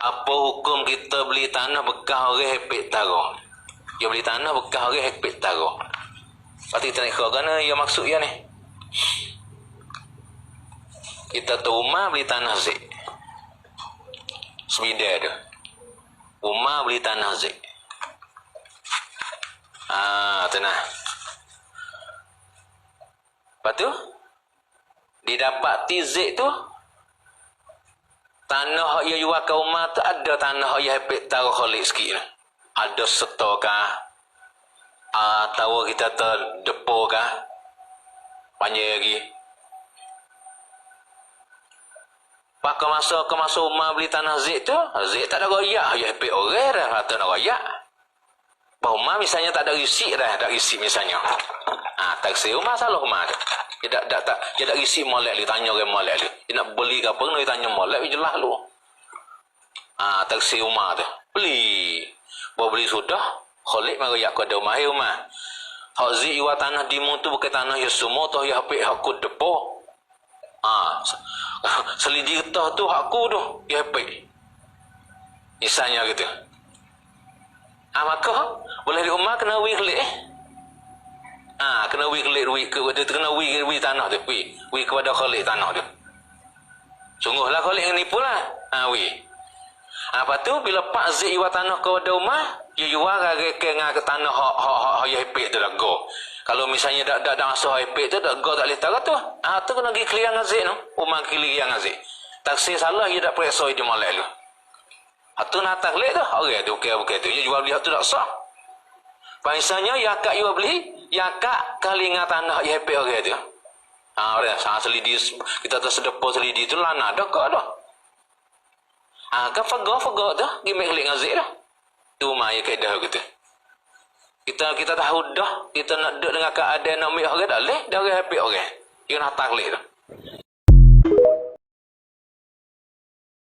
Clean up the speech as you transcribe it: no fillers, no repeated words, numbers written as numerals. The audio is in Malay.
Apa hukum kita beli tanah bekas orang hepik tara? Dia beli tanah bekas orang hepik tara. Pasti kita nak kerana ia maksud ya ni. Kita tu rumah beli tanah zik. Sebidai tu. Rumah beli tanah zik. Tenang. Lepas tu, didapati zik tu, tanah yang jual ke rumah tu ada tanah yang hepik taruh kholik sikit ni. Ada setor kah? Atau kita terdepo kah? Panjang lagi. Pak ke masa rumah beli tanah zik tu, zik tak ada royak, ya hepik orang dah kata nak royak. Rumah misalnya tak ada risik dah, tak risik misalnya. Taksi rumah salah rumah tu. Dia tak risik molek dia tanya orang molek dia. Dia nak beli ke apa dia tanya molek dia jelas lu. Taksi rumah tu. Beli. Baru beli sudah, kholik mari yak ke rumah rumah. Hak zik jual tanah di mu tu bukan tanah ya semua tu ya hapik hakku depo. Selidi getah tu hakku tu ya hapik. Misalnya gitu. Maka boleh di rumah kena wi kelik kena wi kelik duit ke dia kena wi tanah tu wi kepada khalik tanah tu. Sungguhlah khalik yang nipu lah. Wi. Lepas tu bila pak zik jual tanah kepada rumah, dia jual ke tanah hak ya hepik tu dah go. Kalau misalnya dak masuk hepik tu dak go tak boleh tahu tu. Tu kena pergi clear dengan zik tu. Rumah clear dengan zik. Taksi salah dia dak periksa dia molek tu. Hatu nak taklek tu, orang tu bukan tu. Dia jual beli hatu tak sah. Pangsanya ya kak jual beli, ya kak kali dengan tanah ya hepek orang tu. Orang sangat selidi kita tu sedepo selidi tu lana dah kak dah. Kan fagak tu, gimek klik dengan zik dah. Tu mai kaedah gitu. Kita tahu dah, kita nak duduk dengan keadaan nak ambil orang tak leh, dah orang hepek orang. Dia nak taklek tu.